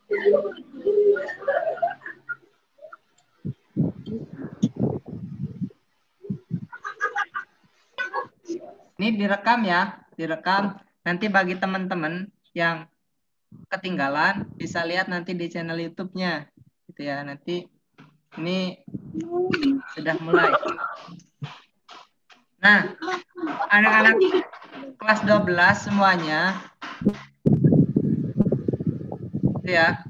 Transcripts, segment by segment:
Ini direkam ya, direkam. Nanti bagi teman-teman yang ketinggalan bisa lihat nanti di channel YouTube-nya, gitu ya. Nanti ini sudah mulai. Nah, anak-anak kelas 12 semuanya, gitu ya.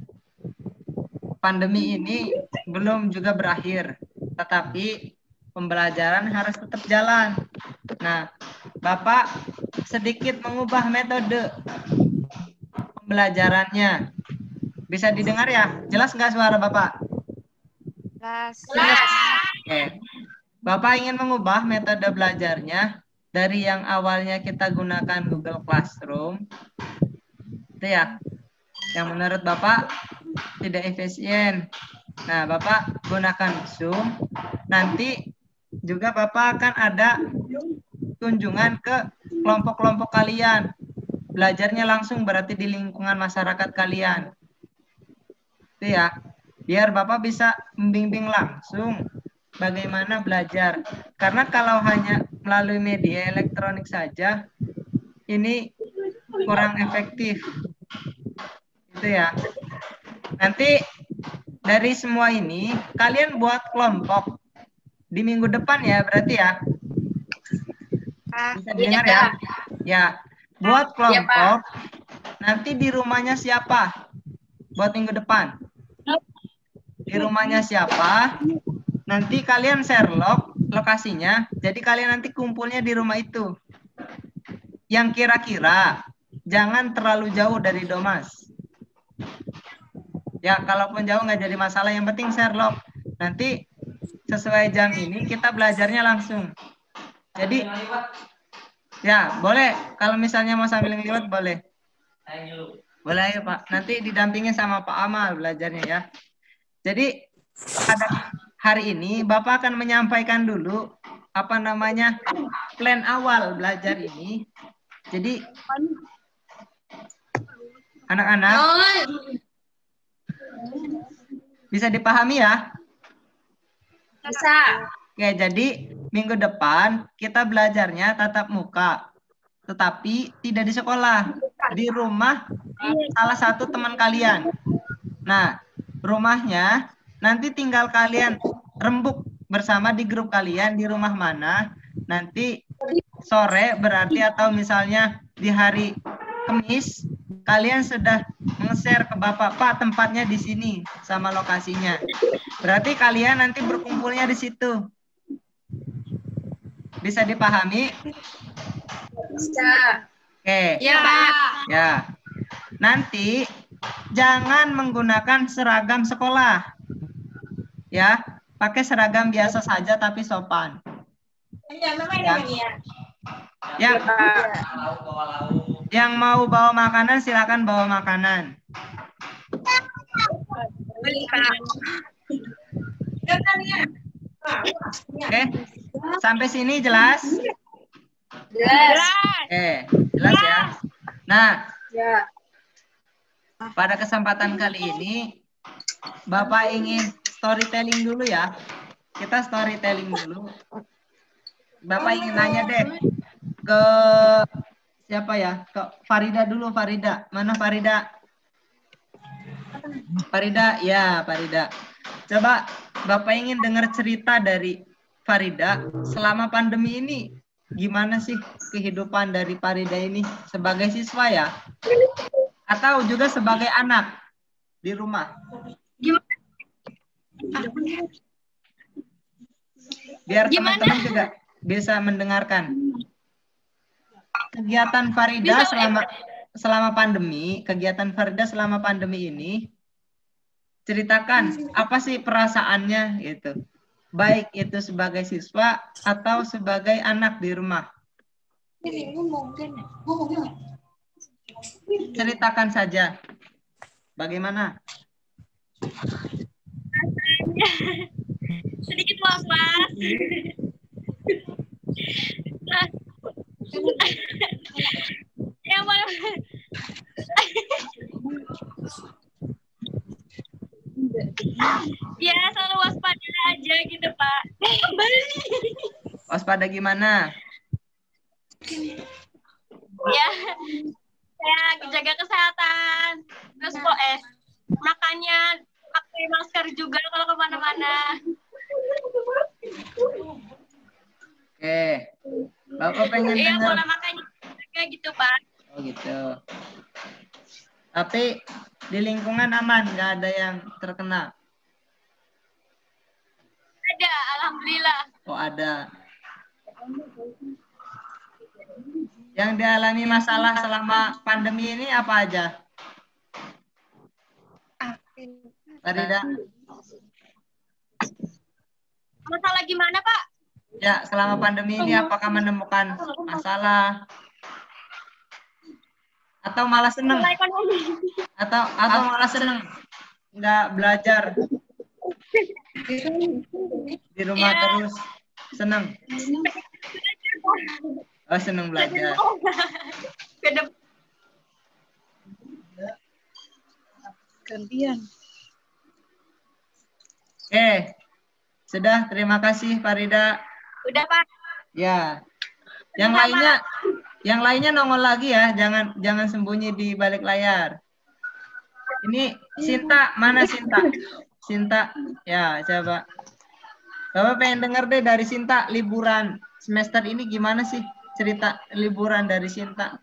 Pandemi ini belum juga berakhir, tetapi pembelajaran harus tetap jalan. Nah, Bapak sedikit mengubah metode pembelajarannya. Bisa didengar ya? Jelas nggak suara Bapak? Jelas. Oke. Bapak ingin mengubah metode belajarnya dari yang awalnya kita gunakan Google Classroom, itu ya, yang menurut Bapak tidak efisien. Nah, Bapak gunakan Zoom. Nanti juga Bapak akan ada kunjungan ke kelompok-kelompok kalian. Belajarnya langsung berarti di lingkungan masyarakat kalian. Itu ya. Biar Bapak bisa membimbing langsung bagaimana belajar. Karena kalau hanya melalui media elektronik saja, ini kurang efektif. Itu ya. Nanti dari semua ini, kalian buat kelompok di minggu depan ya, berarti ya. Bisa dengar ya? Ya, buat kelompok. Nanti di rumahnya siapa? Buat minggu depan. Di rumahnya siapa? Nanti kalian share lokasinya. Jadi kalian nanti kumpulnya di rumah itu. Yang kira-kira jangan terlalu jauh dari Domas. Ya, kalaupun jauh nggak jadi masalah. Yang penting share log. Nanti sesuai jam ini kita belajarnya langsung. Jadi, ya boleh. Kalau misalnya mau sambil ngeliat boleh. Boleh ayo Pak. Nanti didampingin sama Pak Amal belajarnya ya. Jadi pada hari ini Bapak akan menyampaikan dulu apa namanya plan awal belajar ini. Jadi anak-anak bisa dipahami ya? Bisa. Oke, jadi minggu depan kita belajarnya tatap muka. Tetapi tidak di sekolah, di rumah salah satu teman kalian. Nah, rumahnya nanti tinggal kalian rembuk bersama di grup kalian di rumah mana. Nanti sore berarti atau misalnya di hari Kamis kalian sudah nge-share ke Bapak, Pak tempatnya di sini sama lokasinya. Berarti kalian nanti berkumpulnya di situ. Bisa dipahami? Bisa. Oke. Ya, Pak. Ya. Nanti jangan menggunakan seragam sekolah. Ya, pakai seragam biasa saja tapi sopan. Ya. Yang mau bawa makanan silakan bawa makanan. Oke. Sampai sini jelas? Jelas. Oke, jelas ya. Nah, Ya. pada kesempatan kali ini Bapak ingin storytelling dulu ya. Kita storytelling dulu. Bapak ingin nanya deh ke siapa ya? Ke Farida dulu, Farida. Mana Farida? Farida, ya Farida. Coba Bapak ingin dengar cerita dari Farida selama pandemi ini. Gimana sih kehidupan dari Farida ini sebagai siswa ya? Atau juga sebagai anak di rumah? Biar teman-teman juga bisa mendengarkan. Kegiatan Farida selama pandemi, kegiatan Farida selama pandemi ini, ceritakan apa sih perasaannya gitu. Baik itu sebagai siswa atau sebagai anak di rumah. Ceritakan saja. Bagaimana? Sedikit was-was. Ya, Waspada gimana? Ya, saya jaga kesehatan. Terus kok makannya pakai masker juga kalau kemana-mana. Oke. Bapak pengen Iya, dengar. pola makannya juga gitu, Pak. Oh gitu. Tapi di lingkungan aman, nggak ada yang terkena. Ada, alhamdulillah. Oh ada. Yang dialami masalah selama pandemi ini apa aja? Farida? Masalah gimana, Pak? Ya, selama pandemi ini apakah menemukan masalah? Atau malah seneng? Masalah ekonomi. Atau malah seneng? Nggak belajar? Di rumah Ya. terus? Seneng? Oh, seneng belajar. Gantian. Oke. Sudah, terima kasih Farida. Udah, Pak. Ya. Yang lainnya nongol lagi ya, jangan sembunyi di balik layar. Ini Sinta, mana Sinta? Sinta, ya coba. Bapak pengen denger deh dari Sinta, liburan semester ini gimana sih cerita liburan dari Sinta?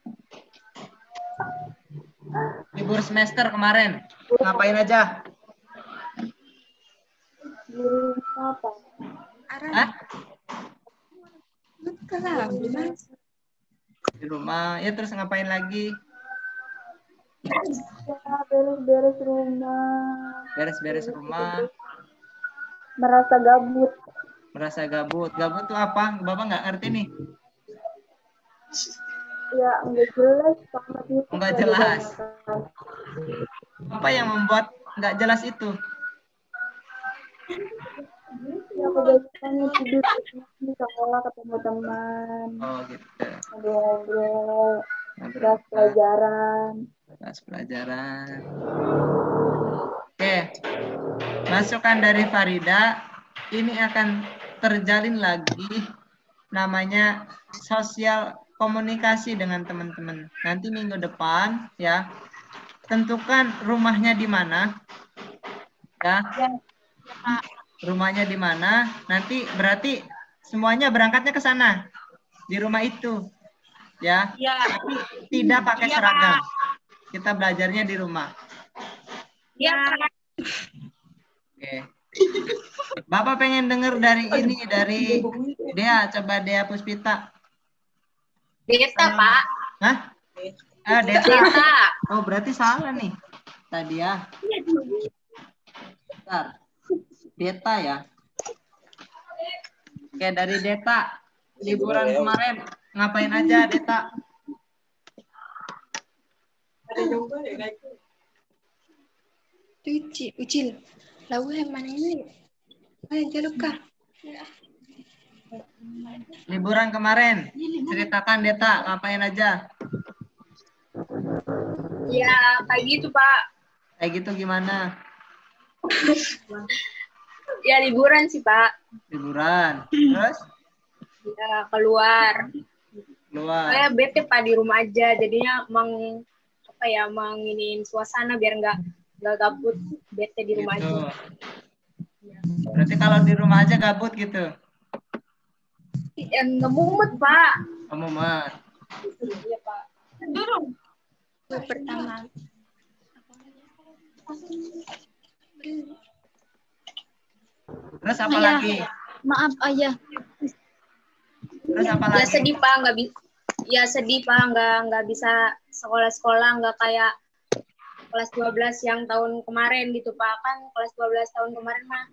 Libur semester kemarin, ngapain aja? Hah? Di rumah, ya terus ngapain lagi? Beres-beres rumah. Beres-beres rumah. Merasa gabut. Merasa gabut. Gabut tuh apa? Bapak nggak ngerti nih. Ya, enggak jelas banget itu. Nggak jelas. Apa yang membuat nggak jelas itu? Ya, kebiasaannya tidur di sekolah ketemu teman. Oh gitu. Ngobrol-ngobrol. Kelas pelajaran. Kelas pelajaran. Oke. Masukan dari Farida, ini akan terjalin lagi namanya sosial komunikasi dengan teman-teman. Nanti minggu depan ya, tentukan rumahnya di mana. Ya. Rumahnya di mana? Nanti berarti semuanya berangkatnya ke sana. Di rumah itu. Ya. Ya. Tapi tidak pakai seragam. Kita belajarnya di rumah. Ya. Oke. Bapak pengen dengar dari ini, dari Dea. Coba Dea Puspita. Deta, Pak. Hah? Deta. Deta. Oh, berarti salah nih. Tadi ya. Bentar. Deta ya. Oke, dari Deta. Liburan kemarin ngapain aja, Deta? Ucil. Lalu yang mana ini? Luka. Liburan kemarin. Ceritakan, Deta, ngapain aja? Ya, kayak gitu, Pak. Kayak gitu gimana? Ya, liburan sih, Pak. Liburan. Terus? Ya, keluar. Saya bete, Pak, di rumah aja. Jadinya menginin suasana biar nggak gabut, bete di rumah gitu. aja. Berarti kalau di rumah aja gabut gitu? Ya, nggak mumet, Pak. Mumet. Iya, Pak. Dulu. Pertama. Terus apa lagi? Maaf ayah. Terus apa Ya lagi? sedih, Pak, nggak bisa sekolah nggak kayak kelas 12 yang tahun kemarin gitu, Pak. Kan kelas 12 tahun kemarin mah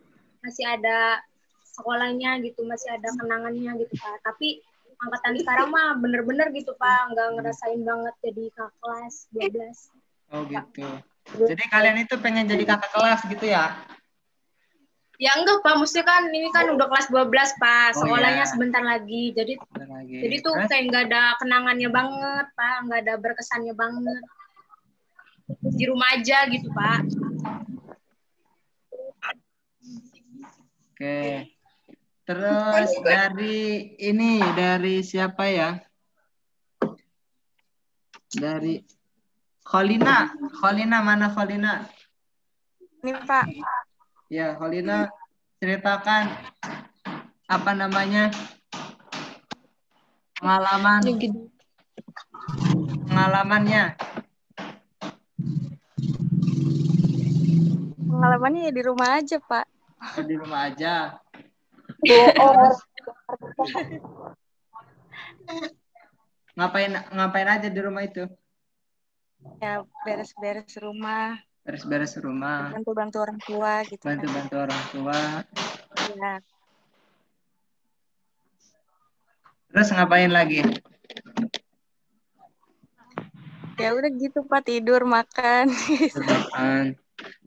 masih ada sekolahnya gitu, masih ada kenangannya gitu, Pak. Tapi angkatan sekarang mah bener-bener gitu, Pak, nggak ngerasain banget jadi kakak kelas 12. Oh gitu. Jadi kalian itu pengen jadi kakak kelas gitu ya? Ya enggak, Pak, mesti kan ini kan udah kelas 12, Pak. Oh, Sekolahnya iya. sebentar lagi. Jadi tuh Terus? kayak nggak ada kenangannya banget, Pak. Nggak ada berkesannya banget. Di rumah aja gitu, Pak. Oke. Terus dari siapa ya? Dari Kholina. Kholina, mana Kholina? Ini Pak. Ya, Kholina ceritakan apa namanya? Pengalamannya. Pengalamannya ya di rumah aja, Pak. Di rumah aja. Ngapain aja di rumah itu? Ya beres-beres rumah. Beres-beres rumah. Bantu-bantu orang tua gitu. Bantu-bantu orang tua. Ya. Terus ngapain lagi? Ya udah gitu Pak, tidur, makan. Makan.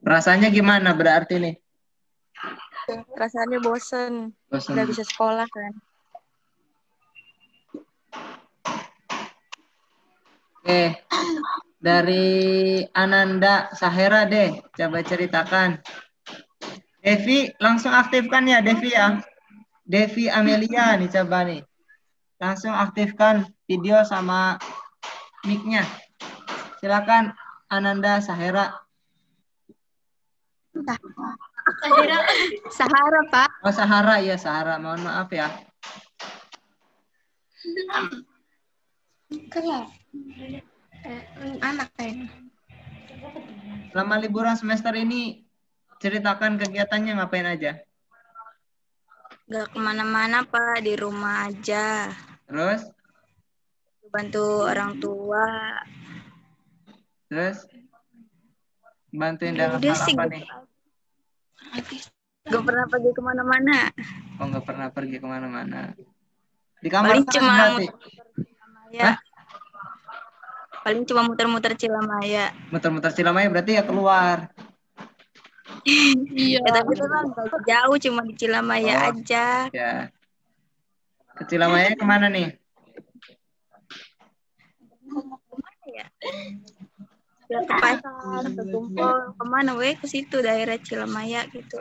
Rasanya gimana berarti nih? Rasanya bosen. Bosen. Nggak bisa sekolah kan. Dari Ananda Sahera deh, coba ceritakan. Devi, langsung aktifkan ya Devi ya. Devi Amelia nih coba nih. Langsung aktifkan video sama mic-nya. Silakan Ananda Sahera. Sahara, Pak. Oh Sahara ya Sahara, mohon maaf ya. Kelas. Anak kayaknya. Selama liburan semester ini ceritakan kegiatannya ngapain aja? Nggak kemana-mana Pak, di rumah aja. Terus? Bantu orang tua. Terus? Bantuin dalam Udah hal sih, apa nih? Gak pernah pergi kemana-mana. Oh nggak pernah pergi kemana-mana. Di kamar Paling terus cuma berarti? ya. Paling cuma muter-muter Cilamaya. Muter-muter Cilamaya berarti ya keluar. Iya. Ya, tapi itu kan nggak jauh, cuma di Cilamaya aja. Ya. Ke Cilamaya kemana nih? Kemana ya? Ya ke pasar, ke Kumpul, kemana weh? Ke situ daerah Cilamaya gitu.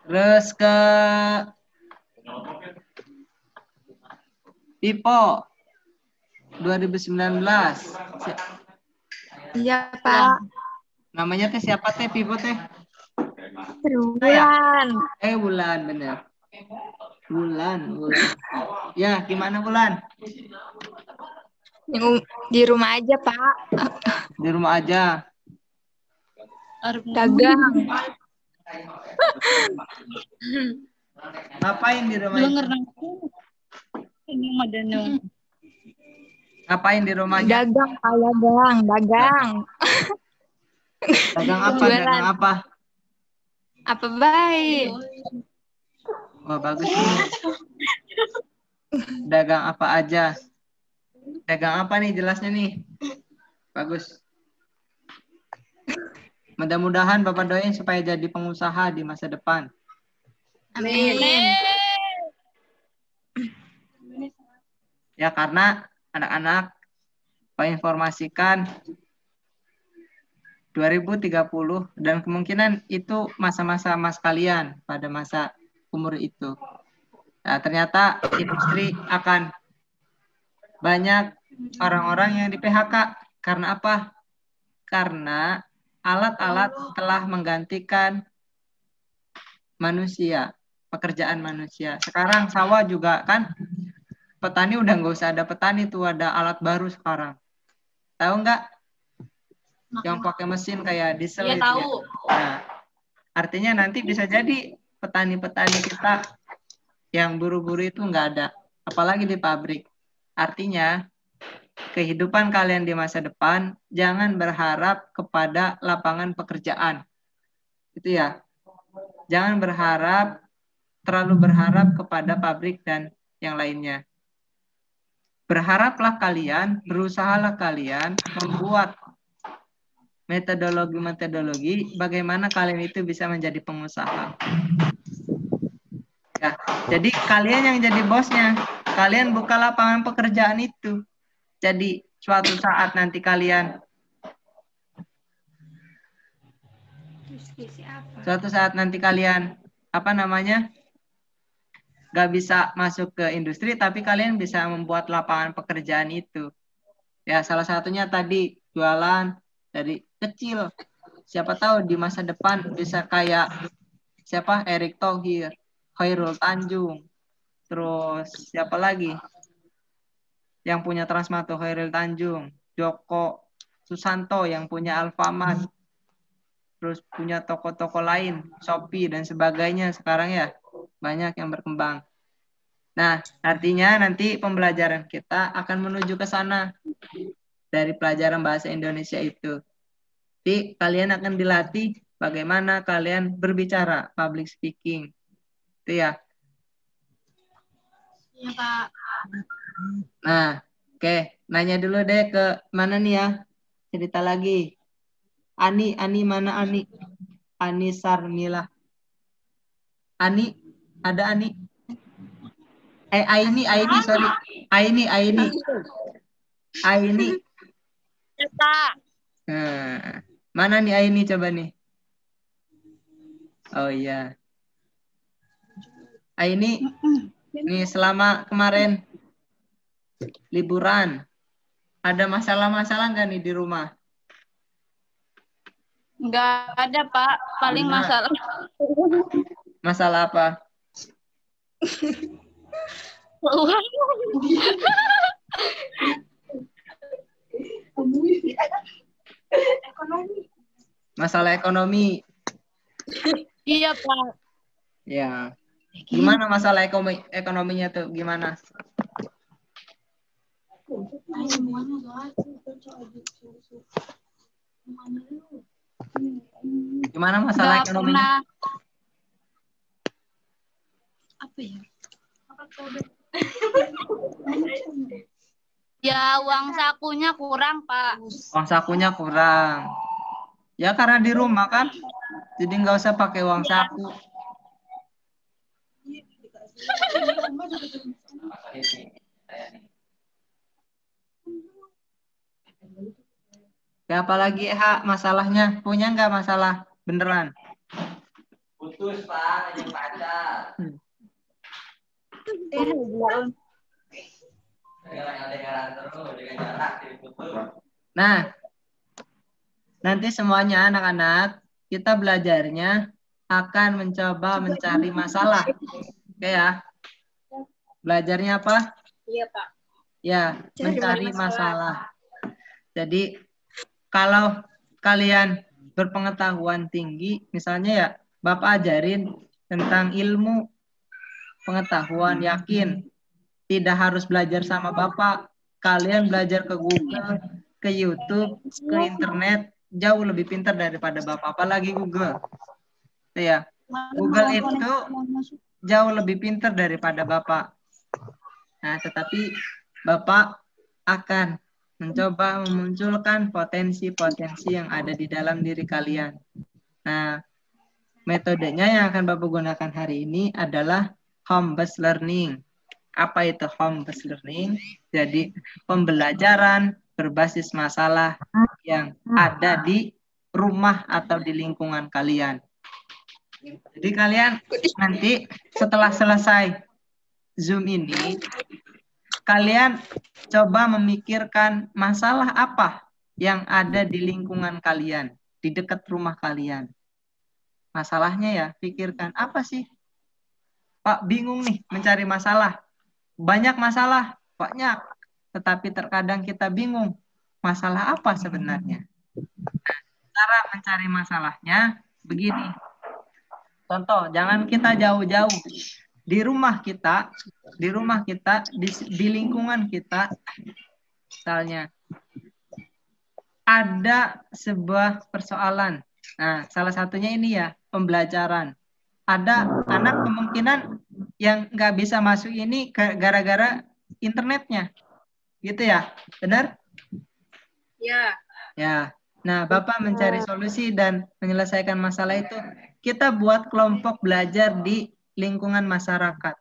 Terus ke Pipo 2019. Iya, Pak. Namanya teh siapa teh Pipo teh? Bulan. Bulan bener. Bulan. Ya, gimana Bulan? Di rumah aja, Pak. Di rumah aja. Dagang. Ngapain di rumah itu? Ngapain di rumahnya? Dagang, Pak, dagang. Dagang apa? Jualan. Dagang apa? Apa baik? Wah, bagus nih. Dagang apa aja? Dagang apa nih jelasnya nih? Bagus. Mudah-mudahan Bapak doain supaya jadi pengusaha di masa depan. Amin. Ya, karena anak-anak Pak informasikan 2030 dan kemungkinan itu masa-masa mas kalian pada masa umur itu. Nah, ternyata industri akan banyak orang-orang yang di PHK. Karena apa? Karena alat-alat telah menggantikan manusia, pekerjaan manusia. Sekarang sawah juga kan, petani udah nggak usah ada petani tuh, ada alat baru sekarang. Tahu nggak? Yang pakai mesin kayak diesel Iya, itu tahu. ya. Nah, artinya nanti bisa jadi petani-petani kita yang buru-buru itu nggak ada, apalagi di pabrik. Artinya kehidupan kalian di masa depan jangan berharap kepada lapangan pekerjaan. Itu ya. Jangan terlalu berharap kepada pabrik dan yang lainnya. Berharaplah kalian, berusahalah kalian membuat metodologi bagaimana kalian itu bisa menjadi pengusaha. Ya, jadi kalian yang jadi bosnya, kalian buka lapangan pekerjaan itu. Jadi suatu saat nanti kalian Diskusi apa? Suatu saat nanti kalian gak bisa masuk ke industri, tapi kalian bisa membuat lapangan pekerjaan itu. Ya, salah satunya tadi jualan dari kecil. Siapa tahu di masa depan bisa kayak siapa? Erick Thohir, Khairul Tanjung. Terus siapa lagi? Yang punya Transmart tuh Khairul Tanjung, Joko Susanto yang punya Alfamart. Terus punya toko-toko lain, Shopee dan sebagainya sekarang ya. Banyak yang berkembang. Nah, artinya nanti pembelajaran kita akan menuju ke sana dari pelajaran bahasa Indonesia itu. Jadi kalian akan dilatih bagaimana kalian berbicara, public speaking. Itu ya. Iya, Pak. Nah, oke. Nanya dulu deh ke mana nih ya? Cerita lagi. Ani mana Ani? Ani Sarmila. Ani, ada Ani? Aini, sorry. Aini. Pak. Nah, mana nih Aini coba nih? Oh iya. Aini, nih selama kemarin liburan, ada masalah-masalah nggak nih di rumah? Nggak ada, Pak. Paling Benar. masalah. Masalah apa? Uang. Masalah ekonomi. Iya, Pak. Ya. Gimana masalah ekonominya tuh? Gimana? Gimana masalah Nggak ekonominya? pernah. Apa ya? Ya, uang sakunya kurang, Pak. Uang sakunya kurang. Ya karena di rumah kan. Jadi nggak usah pakai uang saku. Ya apalagi masalahnya? Punya nggak masalah beneran? Putus Pak, hanya pacar. Nah, nanti semuanya anak-anak kita belajarnya akan mencoba mencari masalah. Oke ya? Belajarnya apa? Iya, Pak. Ya, mencari masalah. Jadi kalau kalian berpengetahuan tinggi, misalnya ya Bapak ajarin tentang ilmu pengetahuan, yakin tidak harus belajar sama Bapak. Kalian belajar ke Google, ke YouTube, ke internet, jauh lebih pintar daripada Bapak. Apalagi Google. Ya, Google itu jauh lebih pintar daripada Bapak. Nah, tetapi Bapak akan mencoba memunculkan potensi-potensi yang ada di dalam diri kalian. Nah, metodenya yang akan Bapak gunakan hari ini adalah home-based learning. Apa itu home-based learning? Jadi, pembelajaran berbasis masalah yang ada di rumah atau di lingkungan kalian. Jadi, kalian nanti setelah selesai Zoom ini, kalian coba memikirkan masalah apa yang ada di lingkungan kalian, di dekat rumah kalian. Masalahnya ya, pikirkan apa sih? Pak, bingung nih mencari masalah. Banyak masalah, banyak. Tetapi terkadang kita bingung, masalah apa sebenarnya? Nah, cara mencari masalahnya begini. Contoh, jangan kita jauh-jauh. Di rumah kita, di lingkungan kita, misalnya ada sebuah persoalan. Nah, salah satunya ini ya, pembelajaran. Ada anak kemungkinan yang nggak bisa masuk ini gara-gara internetnya, gitu ya, benar? Ya. Ya. Nah, Bapak mencari solusi dan menyelesaikan masalah itu. Kita buat kelompok belajar di lingkungan masyarakat.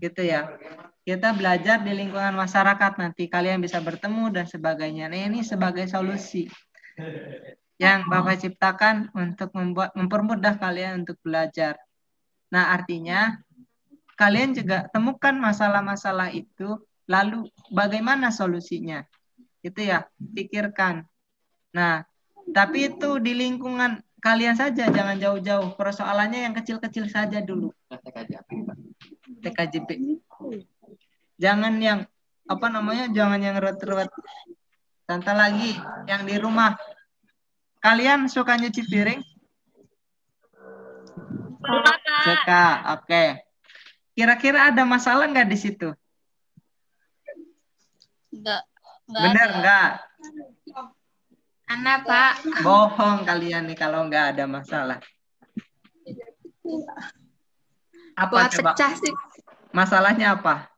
Gitu ya. Kita belajar di lingkungan masyarakat, nanti kalian bisa bertemu dan sebagainya. Nah, ini sebagai solusi. yang Bapak ciptakan untuk mempermudah kalian untuk belajar. Nah, artinya kalian juga temukan masalah-masalah itu, lalu bagaimana solusinya. Itu ya, pikirkan. Nah, tapi itu di lingkungan kalian saja, jangan jauh-jauh. Persoalannya yang kecil-kecil saja dulu. TKJP. Jangan yang jangan yang ruwet-ruwet. Contoh lagi, yang di rumah. Kalian suka nyuci piring? Suka, oke. Kira-kira ada masalah nggak di situ? Enggak. Bener nggak? Anak, Pak. Bohong kalian nih kalau nggak ada masalah. Apa Buat coba? pecah sih. Masalahnya apa?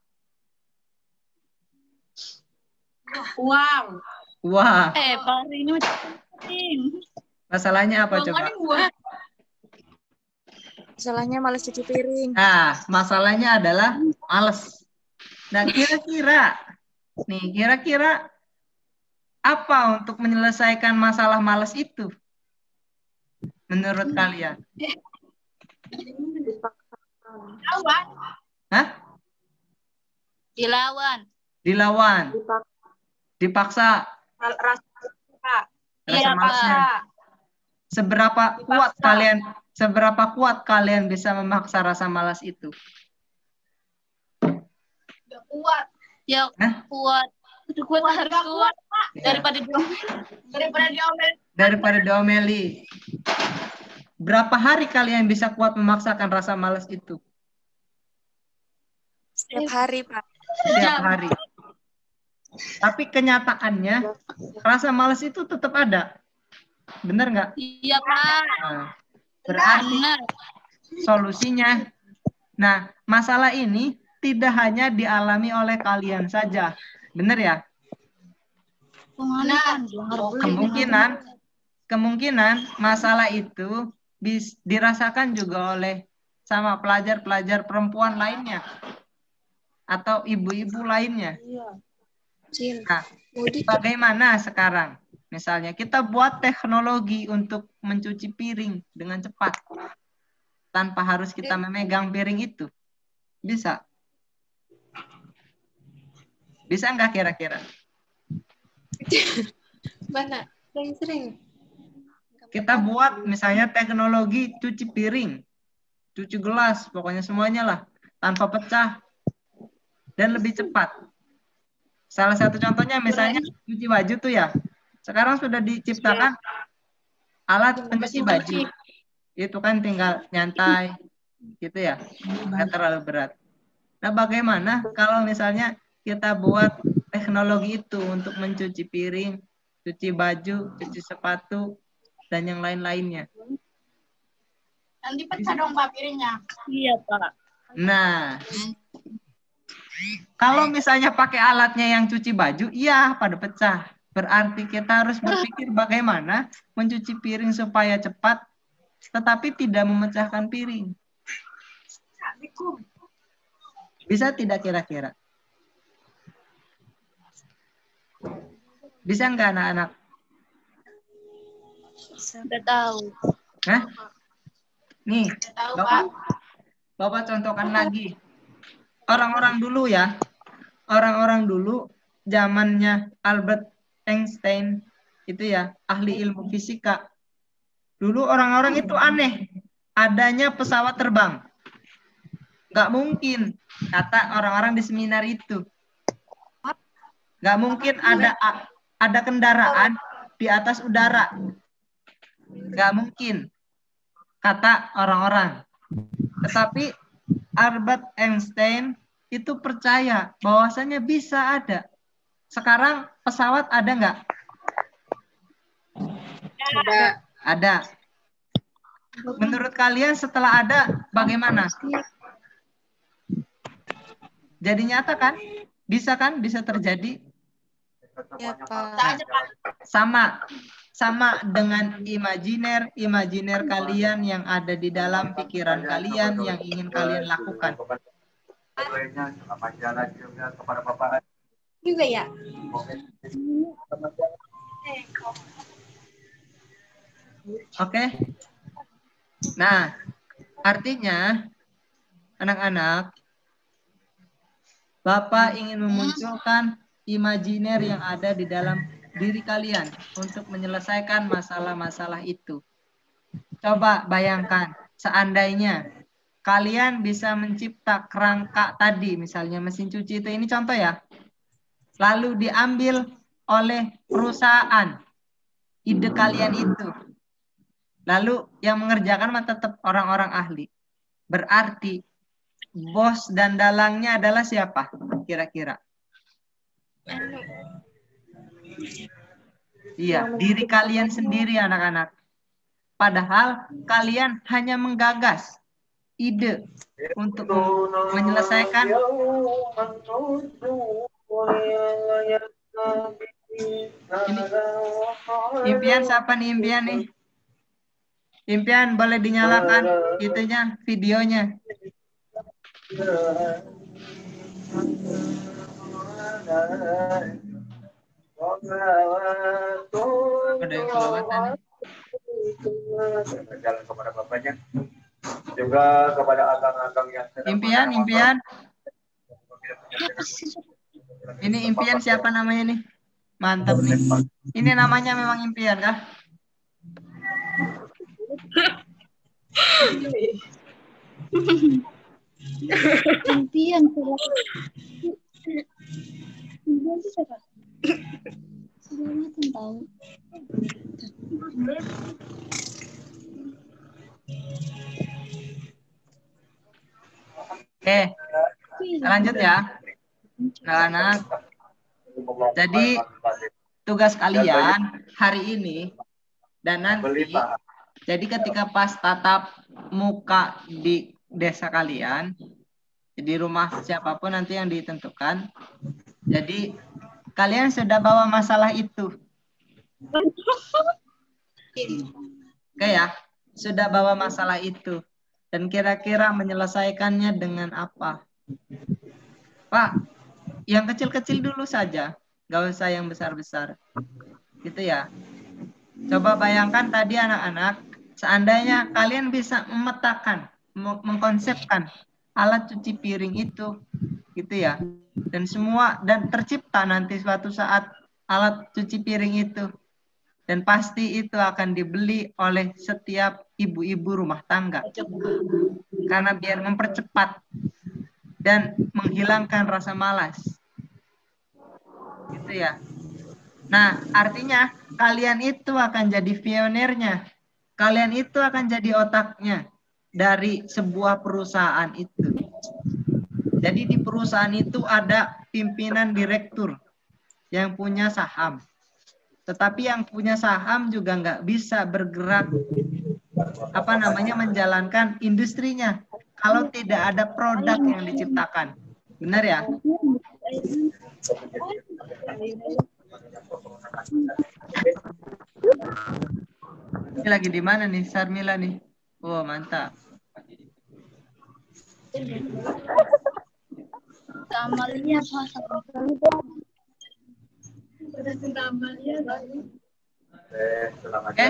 Uang. Wah, Pak ini penting. masalahnya apa coba? Masalahnya malas cuci piring. Nah, masalahnya adalah males. Nah, kira-kira apa untuk menyelesaikan masalah males itu? Menurut kalian? Lawan. Hah? Dilawan. Dipaksa. Rasa malasnya. Seberapa kuat kalian bisa memaksa rasa malas itu? Kuat. Ya Hah? kuat. Harus kuat Pak. Ya. Daripada Diomeli. Berapa hari kalian bisa kuat memaksakan rasa malas itu? Setiap hari, Pak. Setiap hari. Tapi kenyataannya rasa malas itu tetap ada. Benar nggak? Iya Pak. Nah, berarti Benar. solusinya. Nah, masalah ini tidak hanya dialami oleh kalian saja. Benar ya? Kemungkinan masalah itu dirasakan juga oleh sama pelajar-pelajar perempuan lainnya atau ibu-ibu lainnya. Nah, bagaimana sekarang? Misalnya kita buat teknologi untuk mencuci piring dengan cepat tanpa harus kita memegang piring itu. Bisa? Bisa nggak kira-kira? Mana? Sering-sering. Kita buat misalnya teknologi cuci piring, cuci gelas, pokoknya semuanya lah, tanpa pecah dan lebih cepat. Salah satu contohnya misalnya cuci baju tuh ya. Sekarang sudah diciptakan alat pencuci baju. Itu kan tinggal nyantai gitu ya. Nggak terlalu berat. Nah, bagaimana kalau misalnya kita buat teknologi itu untuk mencuci piring, cuci baju, cuci sepatu, dan yang lain-lainnya. nanti pecah dong Pak piringnya. Iya Pak. Nah, kalau misalnya pakai alatnya yang cuci baju, iya pada pecah. Berarti kita harus berpikir bagaimana mencuci piring supaya cepat, tetapi tidak memecahkan piring. Bisa tidak kira-kira? Bisa nggak anak-anak? Sudah tahu. Hah? Nih, Bapak contohkan lagi. Orang-orang dulu ya, orang-orang dulu zamannya Albert Einstein itu ya, ahli ilmu fisika. Dulu orang-orang itu aneh, adanya pesawat terbang. Nggak mungkin, kata orang-orang di seminar itu. Nggak mungkin ada kendaraan di atas udara. Nggak mungkin, kata orang-orang. Tetapi Albert Einstein itu percaya bahwasanya bisa ada. Sekarang pesawat ada nggak? Ada. Menurut kalian setelah ada bagaimana? Jadi nyata kan? Bisa kan? Bisa terjadi? Ya, Pak. Nah, sama dengan imajiner kalian yang ada di dalam pikiran kalian yang ingin kalian lakukan. Juga ya. Oke. Nah, artinya anak-anak, Bapak ingin memunculkan imajiner yang ada di dalam diri kalian untuk menyelesaikan masalah-masalah itu. Coba bayangkan, seandainya kalian bisa mencipta kerangka tadi, misalnya mesin cuci itu, ini contoh ya, lalu diambil oleh perusahaan ide kalian itu, lalu yang mengerjakan mah tetap orang-orang ahli. Berarti bos dan dalangnya adalah siapa kira-kira? Iya, diri kalian sendiri anak-anak. Padahal kalian hanya menggagas ide untuk menyelesaikan. Ini impian siapa nih, impian nih? Impian boleh dinyalakan itunya, videonya. Ada yang kelewatan. Jalan kepada bapaknya, juga kepada akang-akang yang impian. Ini impian siapa namanya nih? Mantap nih. Ini namanya memang impian kah? Impian siapa? Sudah tahu. Oke, lanjut ya, anak-anak. Jadi tugas kalian hari ini dan nanti, jadi ketika pas tatap muka di desa kalian, di rumah siapapun nanti yang ditentukan, jadi kalian sudah bawa masalah itu. Oke ya, sudah bawa masalah itu. Dan kira-kira menyelesaikannya dengan apa? Pak, yang kecil-kecil dulu saja. Gak usah yang besar-besar. Gitu ya. Coba bayangkan tadi anak-anak, seandainya kalian bisa memetakan, mengkonsepkan alat cuci piring itu. Gitu ya. Dan tercipta nanti suatu saat alat cuci piring itu. Dan pasti itu akan dibeli oleh setiap ibu-ibu rumah tangga. Karena biar mempercepat dan menghilangkan rasa malas. Gitu ya. Nah, artinya kalian itu akan jadi pionirnya. Kalian itu akan jadi otaknya dari sebuah perusahaan itu. Jadi di perusahaan itu ada pimpinan direktur yang punya saham. Tetapi yang punya saham juga nggak bisa bergerak menjalankan industrinya kalau tidak ada produk yang diciptakan. Benar ya? Ini lagi di mana nih Sarmila nih? Oh, mantap. Amalnya Oke,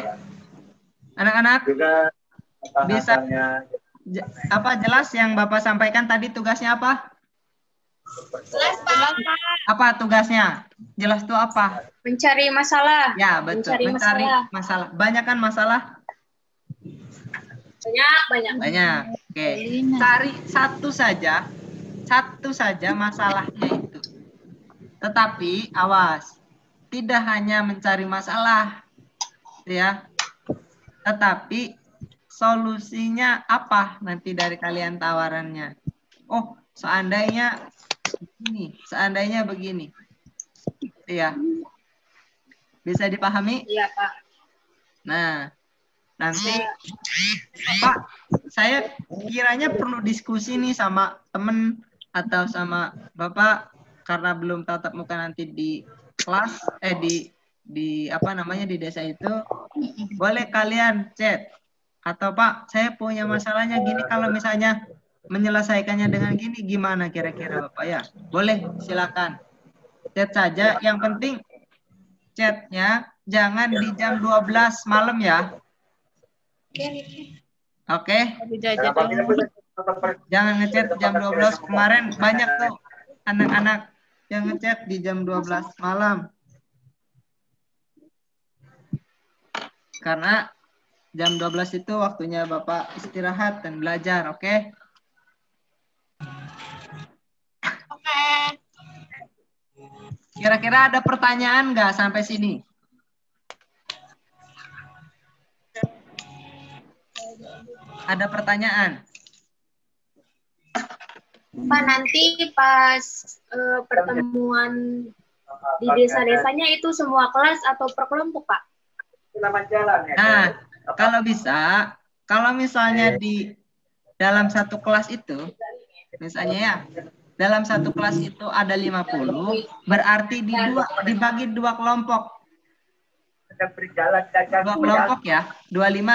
anak-anak bisa jelas yang Bapak sampaikan tadi tugasnya apa? Jelas, Pak. Apa tugasnya? Jelas tuh apa? Mencari masalah. Ya, betul. Mencari masalah. Banyak kan masalah? Banyak. Oke. Cari satu saja masalahnya itu. Tetapi awas, tidak hanya mencari masalah, ya. Tetapi solusinya apa nanti dari kalian tawarannya? Oh, seandainya begini. Ya. Bisa dipahami? Iya, Pak. Nah, nanti Pak, saya kiranya perlu diskusi nih sama temen atau sama Bapak karena belum tatap muka nanti di kelas di desa itu. Boleh kalian chat atau Pak, saya punya masalahnya gini, kalau misalnya menyelesaikannya dengan gini gimana kira-kira Bapak ya? Boleh, silakan. Chat saja, yang penting chatnya jangan di jam 12 malam ya. Oke. Dalam pagi ini pun Jangan ngechat jam 12 kemarin banyak tuh anak-anak yang ngechat di jam 12 malam. Karena jam 12 itu waktunya Bapak istirahat dan belajar, oke? Oke. Kira-kira ada pertanyaan nggak sampai sini? Ada pertanyaan? Pak, nanti pas pertemuan di desa-desanya itu semua kelas atau per kelompok, Pak? selamat jalan ya. Nah, kalau bisa, kalau misalnya di dalam satu kelas itu, misalnya ya, dalam satu kelas itu ada 50, berarti dibagi dua kelompok. Sedang berjalan Dua kelompok ya, 25.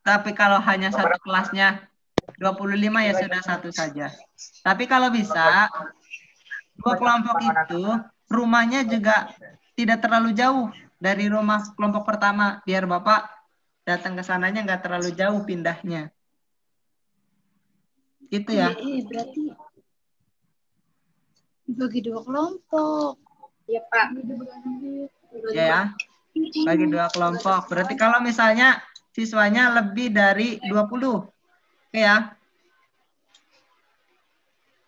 Tapi kalau hanya satu kelasnya 25 ya sudah satu saja. Tapi kalau bisa, dua kelompok itu rumahnya juga tidak terlalu jauh dari rumah kelompok pertama, biar Bapak datang ke sananya nggak terlalu jauh pindahnya. Gitu ya. Berarti dibagi dua kelompok. Iya, Pak. Ya, bagi dua kelompok. Berarti kalau misalnya siswanya lebih dari 20. Oke ya.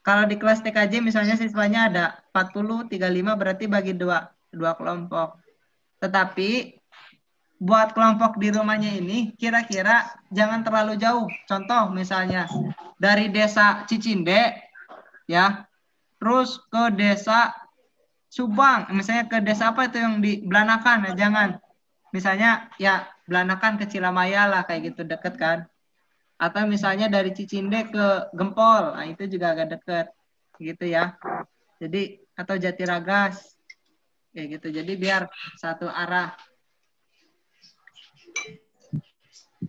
Kalau di kelas TKJ misalnya siswanya ada 40, 35 berarti bagi dua kelompok. Tetapi buat kelompok di rumahnya ini kira-kira jangan terlalu jauh. Contoh misalnya dari desa Cicinde ya, terus ke desa Subang, misalnya ke desa apa itu yang di Belanakan, ya jangan. Misalnya ya Belanakan ke Cilamaya lah kayak gitu deket kan. Atau misalnya dari Cicinde ke Gempol, nah itu juga agak deket gitu ya. Jadi atau Jatiragas kayak gitu. Jadi biar satu arah.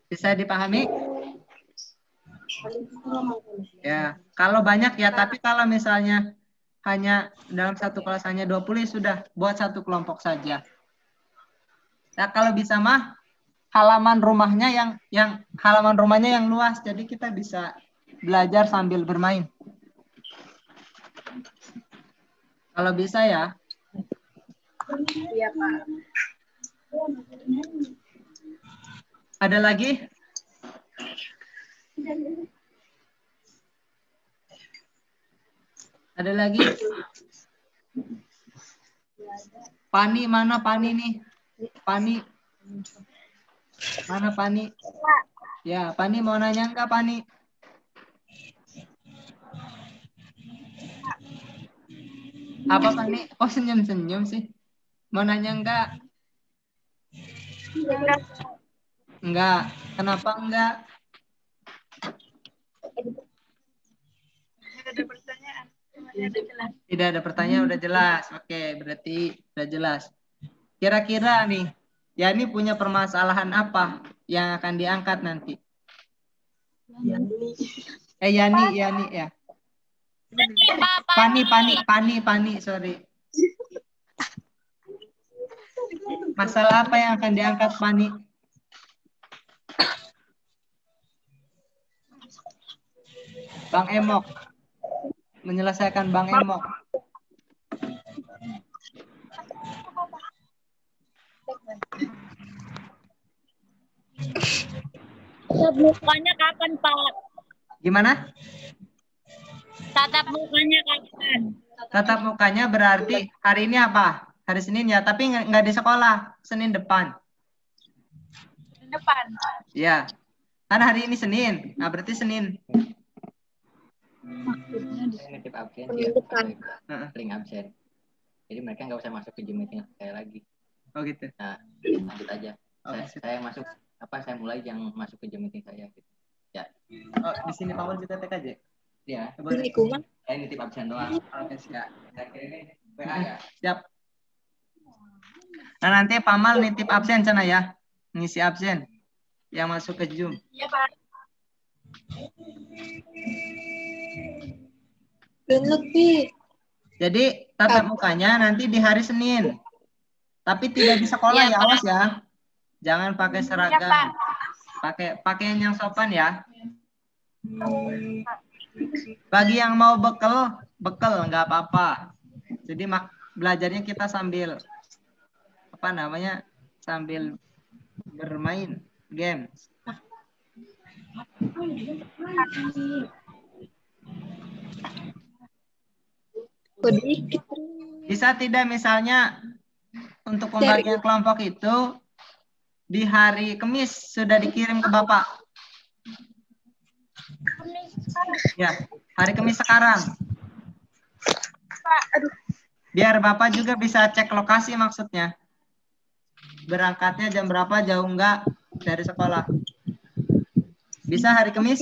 Bisa dipahami? Ya, kalau banyak ya, tapi kalau misalnya hanya dalam satu kelas hanya 20 sudah buat satu kelompok saja. Nah, kalau bisa mah halaman rumahnya yang luas, jadi kita bisa belajar sambil bermain. Kalau bisa ya. Iya, Pak. Ada lagi? Ada lagi? Pani, mana Pani nih? Pani. Mana Pani? Ya, Pani mau nanya enggak Pani? Apa Pani? Oh senyum-senyum sih. Mau nanya enggak? Enggak. Kenapa enggak? Tidak ada pertanyaan, udah jelas. Oke, berarti udah jelas. Kira-kira nih, Yani punya permasalahan apa yang akan diangkat nanti? Yani ya. Pani, sorry. Masalah apa yang akan diangkat Pani? Bang Emok. Menyelesaikan Bang Emok. Tatap mukanya kapan, Pak? Gimana? Tatap mukanya kapan? Tatap mukanya berarti hari ini apa? Hari Senin ya, tapi nggak di sekolah. Senin depan. Depan. Ya. Kan hari ini Senin. Nah, berarti Senin. Nitip absen dia link absen. Jadi mereka nggak usah masuk ke Zoom meeting saya lagi. Oh gitu. Nah, lanjut aja. Saya masuk saya mulai yang masuk ke Zoom meeting saya gitu. Ya. Oh, di sini Paul juga TKJ. Iya. Boleh. Saya nitip absen doang. Oke, siap. Saya kira ini WA ya. Siap. Nah, nanti Pamal nitip absen sana ya. Ngisi absen yang masuk ke Zoom. Iya, Pak. Jadi tatap mukanya nanti di hari Senin. Tapi tidak di sekolah ya, awas ya. Jangan pakai seragam. pakaian yang sopan ya. Bagi yang mau bekal nggak apa-apa. Jadi belajarnya kita sambil sambil bermain game. Bisa tidak misalnya untuk pembagian kelompok itu di hari Kamis sudah dikirim ke Bapak? Ya, hari Kamis sekarang. Biar Bapak juga bisa cek lokasi maksudnya. Berangkatnya jam berapa, jauh enggak dari sekolah. Bisa hari Kamis?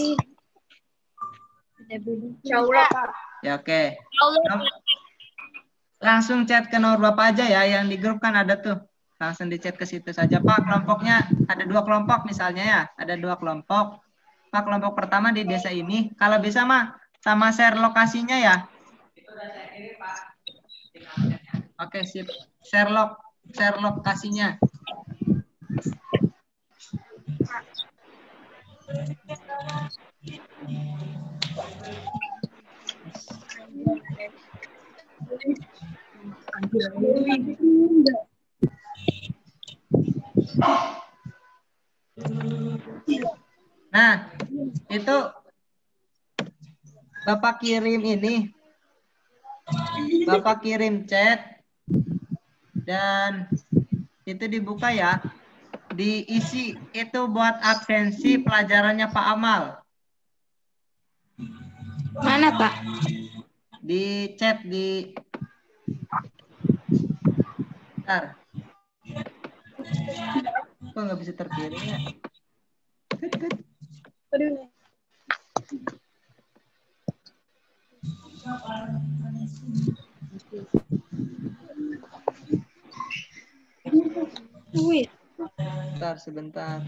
Insya Allah, Pak. Ya, oke. Langsung chat ke nomor Bapak aja ya, yang di grup kan ada tuh. Langsung di chat ke situ saja, Pak. Kelompoknya ada 2 kelompok misalnya ya, ada 2 kelompok. Pak, kelompok pertama di desa ini, kalau bisa mah sama share lokasinya ya. Oke, sip. Share lokasinya. Nah, itu Bapak kirim ini. Bapak kirim chat dan itu dibuka ya. Diisi itu buat absensi pelajarannya Pak Amal. Mana, Pak? Di chat di Bentar. Kok nggak bisa terkirim ya? Sebentar.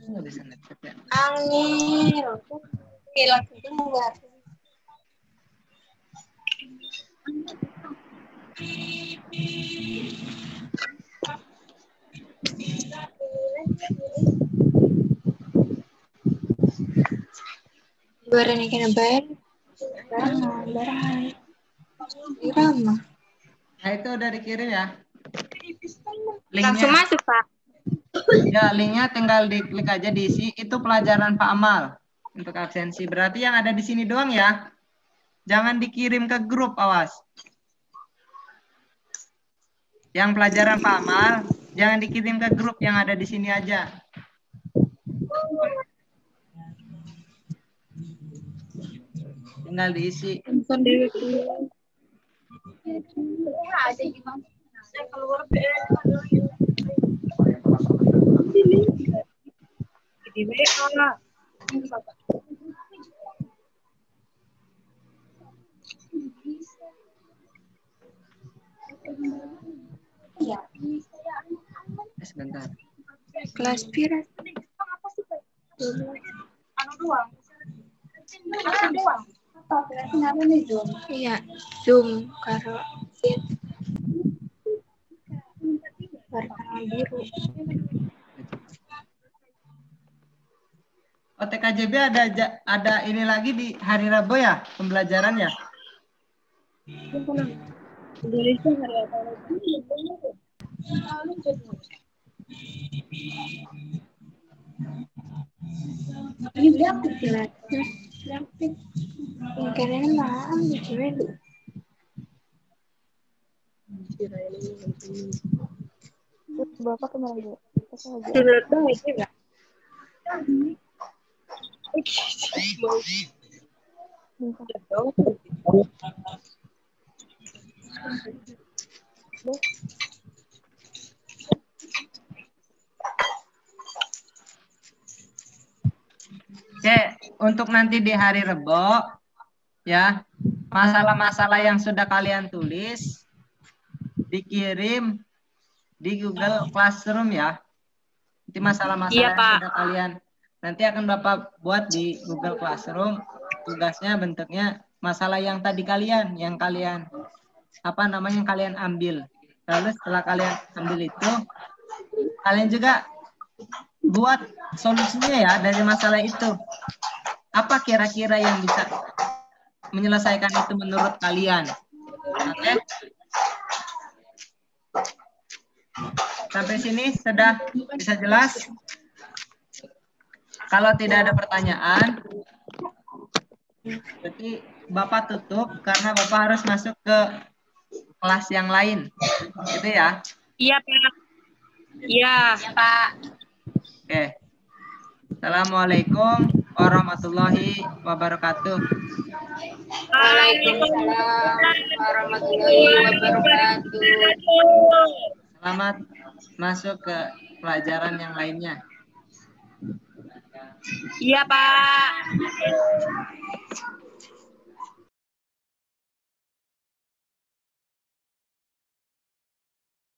Nggak bisa ngecek ya. Angin. Oke, langsung keluar. Barang yang kena bayar. Barang. Irama. Nah, itu udah dikirim ya. Langsung masuk, Pak. Ya, linknya tinggal diklik aja, diisi. Itu pelajaran Pak Amal untuk absensi. Berarti yang ada di sini doang ya. Jangan dikirim ke grup, awas. Yang pelajaran Pak Amal jangan dikirim ke grup, yang ada di sini aja. Tinggal diisi. Sebentar. Kelas pira? Iya, Zoom karo Sit. Warna biru. OTKJB ada ini lagi di hari Rabu ya, pembelajaran ya? Ini berapa kilat? Karena maaf dicuri. Bapak kemana? Silat dong itu enggak? Oke, untuk nanti di hari Rebo ya, masalah-masalah yang sudah kalian tulis dikirim di Google Classroom ya. Nanti masalah-masalah yang sudah kalian nanti akan Bapak buat di Google Classroom. Tugasnya bentuknya masalah yang tadi yang kalian apa namanya yang kalian ambil. Lalu setelah kalian ambil itu, kalian juga buat solusinya ya dari masalah itu. Apa kira-kira yang bisa menyelesaikan itu menurut kalian? Oke? Sampai sini sudah bisa jelas? Kalau tidak ada pertanyaan, berarti Bapak tutup karena Bapak harus masuk ke kelas yang lain. Gitu ya? Iya, Pak. Iya. Ya, Pak. Oke. Assalamualaikum warahmatullahi wabarakatuh. Waalaikumsalam warahmatullahi wabarakatuh. Selamat masuk ke pelajaran yang lainnya. Iya, Pak.